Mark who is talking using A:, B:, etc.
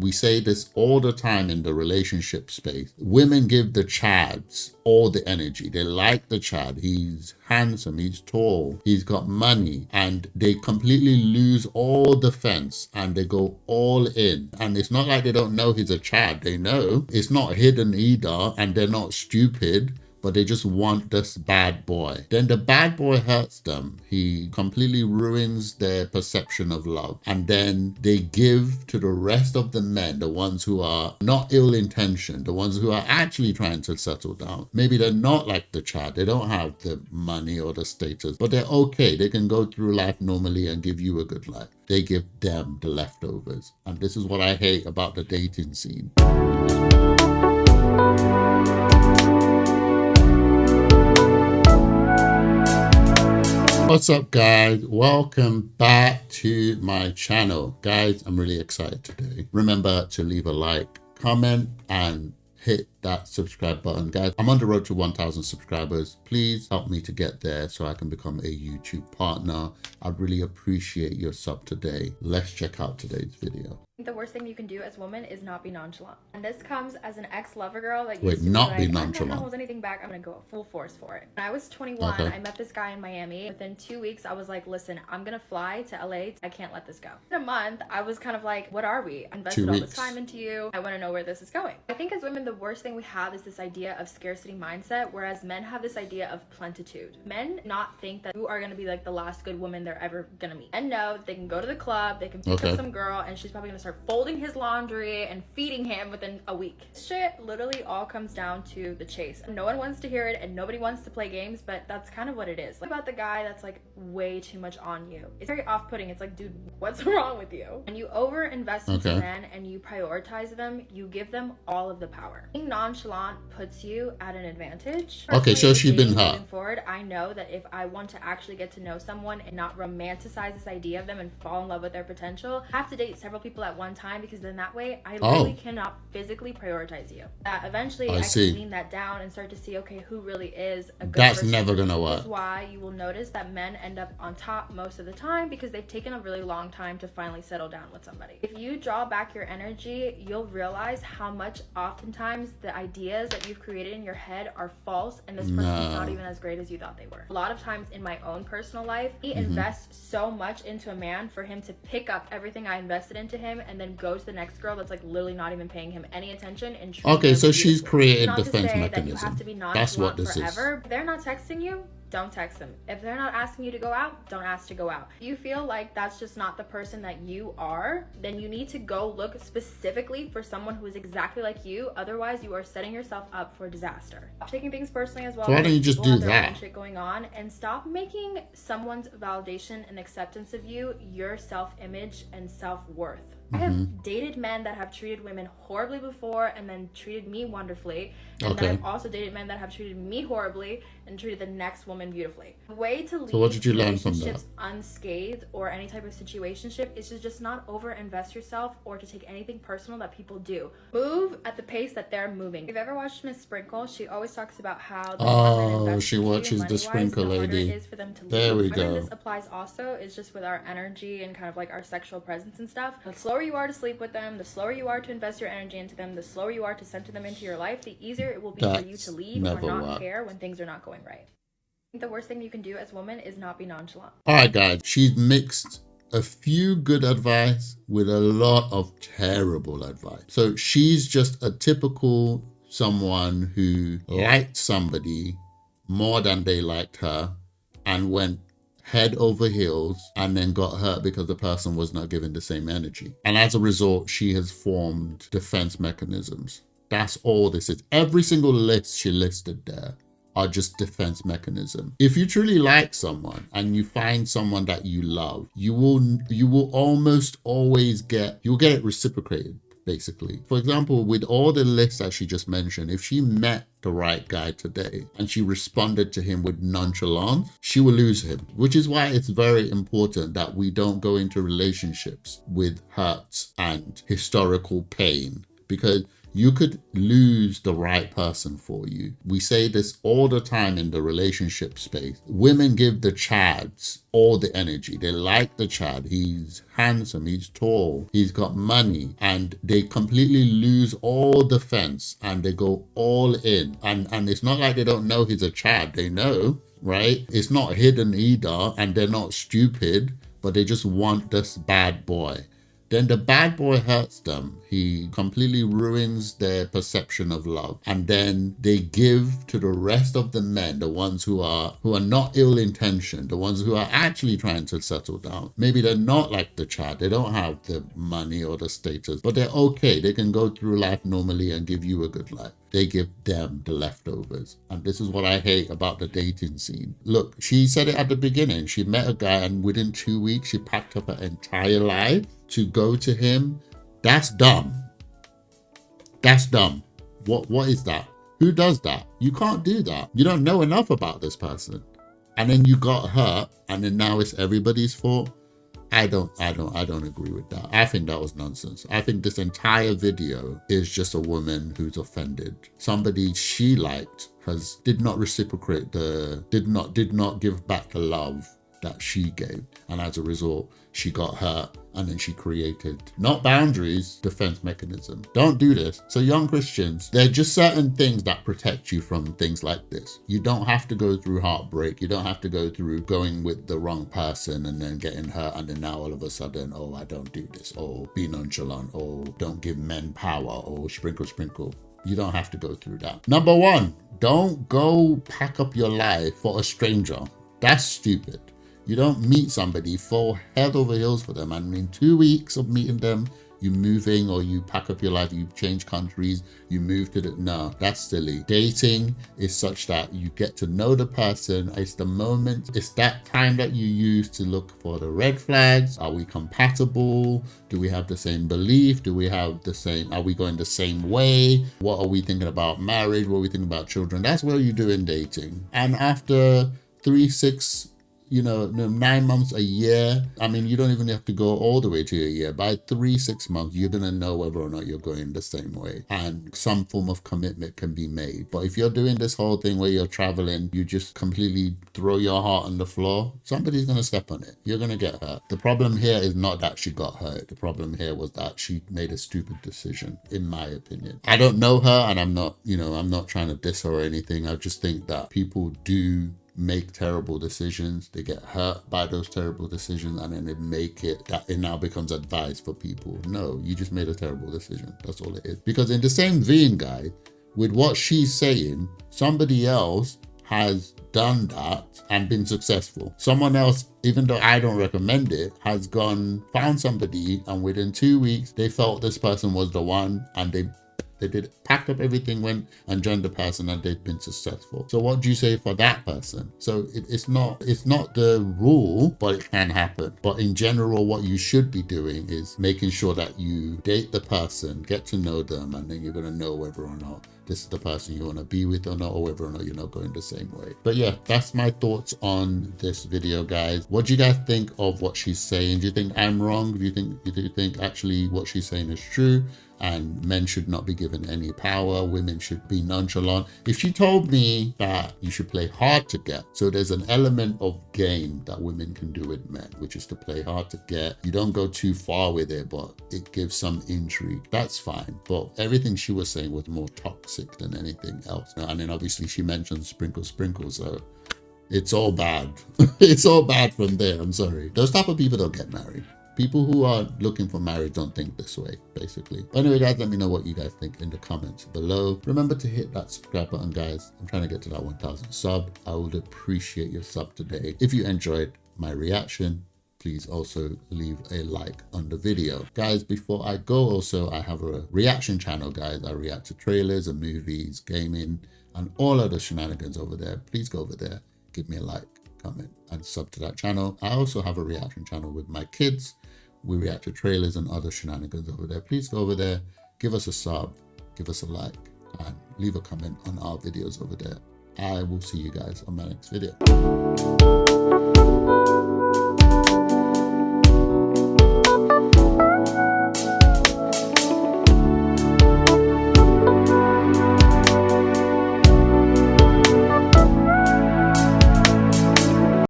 A: we say this all the time in the relationship space. Women give the chads all the energy. They like the chad. He's handsome, he's tall, he's got money, and they completely lose all defense and they go all in. And it's not like they don't know he's a chad. They know. It's not hidden either, and they're not stupid, but they just want this bad boy. Then the bad boy hurts them. He completely ruins their perception of love. And then they give to the rest of the men, the ones who are not ill-intentioned, the ones who are actually trying to settle down. Maybe they're not like the chad. They don't have the money or the status, but they're okay. They can go through life normally and give you a good life. They give them the leftovers. And this is what I hate about the dating scene. What's up, guys? Welcome back to my channel. Guys, I'm really excited today. Remember to leave a like, comment, and hit that subscribe button. Guys, I'm on the road to 1,000 subscribers. Please help me to get there so I can become a YouTube partner. I'd really appreciate your sub today. Let's check out today's video.
B: The worst thing you can do as a woman is not be nonchalant. And this comes as an ex-lover girl that
A: Wait,
B: used to
A: not be
B: like,
A: nonchalant.
B: I'm not gonna hold anything back. I'm gonna go full force for it. When I was 21,
A: Okay.
B: I met this guy in Miami. Within 2 weeks, I was like, listen, I'm gonna fly to LA. I can't let this go. In a month, I was kind of like, what are we? I invested all this time into you. I want to know where this is going. I think as women, the worst thing we have is this idea of scarcity mindset, whereas men have this idea of plenitude. Men not think that you are gonna be like the last good woman they're ever gonna meet. And no, they can go to the club, they can pick up some girl, and she's probably gonna start folding his laundry and feeding him within a week. Shit literally all comes down to the chase. No one wants to hear it and nobody wants to play games, but that's kind of what it is. Like about the guy that's like way too much on you. It's very off-putting. It's like, dude, what's wrong with you? When you over-invest into men and you prioritize them, you give them all of the power. Being nonchalant puts you at an advantage.
A: Okay, so she's been hurt.
B: Moving forward, I know that if I want to actually get to know someone and not romanticize this idea of them and fall in love with their potential, I have to date several people at one time, because then that way I literally cannot physically prioritize you. Eventually I can lean that down and start to see, okay, who really is a good person.
A: Never gonna work.
B: That's why you will notice that men end up on top most of the time, because they've taken a really long time to finally settle down with somebody. If you draw back your energy, you'll realize how much oftentimes the ideas that you've created in your head are false, and this person's not even as great as you thought they were. A lot of times in my own personal life, he invests so much into a man for him to pick up everything I invested into him and then go to the next girl that's like literally not even paying him any attention. And
A: okay, so she's created defense mechanism.
B: That you have to be
A: That's what this
B: forever. If they're not texting you, don't text them. If they're not asking you to go out, don't ask to go out. If you feel like that's just not the person that you are, then you need to go look specifically for someone who is exactly like you. Otherwise, you are setting yourself up for disaster. Stop taking things personally as well.
A: So why don't you just do that?
B: Shit going on, and stop making someone's validation and acceptance of you your self-image and self-worth. I have dated men that have treated women horribly before and then treated me wonderfully. And then I've also dated men that have treated me horribly and treated the next woman beautifully. The way to leave relationships unscathed or any type of situationship is to just not over-invest yourself or to take anything personal that people do. Move at the pace that they're moving. If you've ever watched Miss Sprinkle, she always talks about how
A: she watches the Sprinkle lady.
B: It is for them to
A: there we go.
B: This applies also is just with our energy and kind of like our sexual presence and stuff. The slower you are to sleep with them, the slower you are to invest your energy into them, the slower you are to center them into your life, the easier it will be for you to leave or not care when things are not going right. I think the worst thing you can do as a woman is not be nonchalant.
A: All right, guys, she's mixed a few good advice with a lot of terrible advice. So she's just a typical someone who liked somebody more than they liked her and went head over heels and then got hurt because the person was not given the same energy. And as a result, she has formed defense mechanisms. That's all this is. Every single list she listed there are just defense mechanism. If you truly like someone and you find someone that you love, you will almost always you'll get it reciprocated, basically. For example, with all the lists that she just mentioned, if she met the right guy today and she responded to him with nonchalance, she will lose him, which is why it's very important that we don't go into relationships with hurts and historical pain, because You could lose the right person for you. We say this all the time in the relationship space. Women give the chads all the energy. They like the chad. He's handsome, he's tall, he's got money, and they completely lose all defense and they go all in. And it's not like they don't know he's a chad. They know, right? It's not hidden either, and they're not stupid, but they just want this bad boy. Then the bad boy hurts them. He completely ruins their perception of love. And then they give to the rest of the men, the ones who are not ill-intentioned, the ones who are actually trying to settle down. Maybe they're not like the Chad. They don't have the money or the status, but they're okay. They can go through life normally and give you a good life. They give them the leftovers. And this is what I hate about the dating scene. Look, she said it at the beginning. She met a guy and within 2 weeks, she packed up her entire life to go to him. That's dumb. That's dumb. What is that? Who does that? You can't do that. You don't know enough about this person. And then you got hurt and then now it's everybody's fault. I don't agree with that. I think that was nonsense. I think this entire video is just a woman who's offended. Somebody she liked did not reciprocate did not give back the love that she gave. And as a result, she got hurt and then she created, not boundaries, defense mechanism. Don't do this. So young Christians, there are just certain things that protect you from things like this. You don't have to go through heartbreak. You don't have to go through going with the wrong person and then getting hurt and then now all of a sudden, oh, I don't do this, or be nonchalant, or don't give men power, or sprinkle. You don't have to go through that. Number one, don't go pack up your life for a stranger. That's stupid. You don't meet somebody, fall head over heels for them, and in 2 weeks of meeting them, you're moving or you pack up your life, you change countries, you move to no, that's silly. Dating is such that you get to know the person. It's the moment, it's that time that you use to look for the red flags. Are we compatible? Do we have the same belief? are we going the same way? What are we thinking about marriage? What are we thinking about children? That's what you do in dating. And after 3, 6, 9 months, a year. I mean, you don't even have to go all the way to a year. By 3, 6 months, you're going to know whether or not you're going the same way. And some form of commitment can be made. But if you're doing this whole thing where you're traveling, you just completely throw your heart on the floor, somebody's going to step on it. You're going to get hurt. The problem here is not that she got hurt. The problem here was that she made a stupid decision, in my opinion. I don't know her and I'm not trying to diss her or anything. I just think that people do make terrible decisions. They get hurt by those terrible decisions and then they make it that it now becomes advice for people. No, you just made a terrible decision. That's all it is. Because in the same vein, guys, with what she's saying, somebody else has done that and been successful. Someone else, even though I don't recommend it, has found somebody and within 2 weeks, they felt this person was the one and they packed up everything, went and joined the person and they've been successful. So what do you say for that person? So it's not the rule, but it can happen. But in general, what you should be doing is making sure that you date the person, get to know them, and then you're going to know whether or not this is the person you want to be with or not, or whether or not you're not going the same way. But yeah, that's my thoughts on this video, guys. What do you guys think of what she's saying? Do you think I'm wrong? Do you think actually what she's saying is true? And men should not be given any power. Women should be nonchalant. If she told me that you should play hard to get, so there's an element of game that women can do with men, which is to play hard to get. You don't go too far with it, but it gives some intrigue. That's fine. But everything she was saying was more toxic than anything else. And then obviously she mentioned sprinkle. So it's all bad. It's all bad from there. I'm sorry. Those type of people don't get married. People who are looking for marriage don't think this way, basically. But anyway, guys, let me know what you guys think in the comments below. Remember to hit that subscribe button, guys. I'm trying to get to that 1,000 sub. I would appreciate your sub today. If you enjoyed my reaction, please also leave a like on the video. Guys, before I go, also, I have a reaction channel, guys. I react to trailers and movies, gaming, and all other shenanigans over there. Please go over there, give me a like, comment, and sub to that channel. I also have a reaction channel with my kids. We react to trailers and other shenanigans over there. Please go over there, give us a sub, give us a like, and leave a comment on our videos over there. I will see you guys on my next video.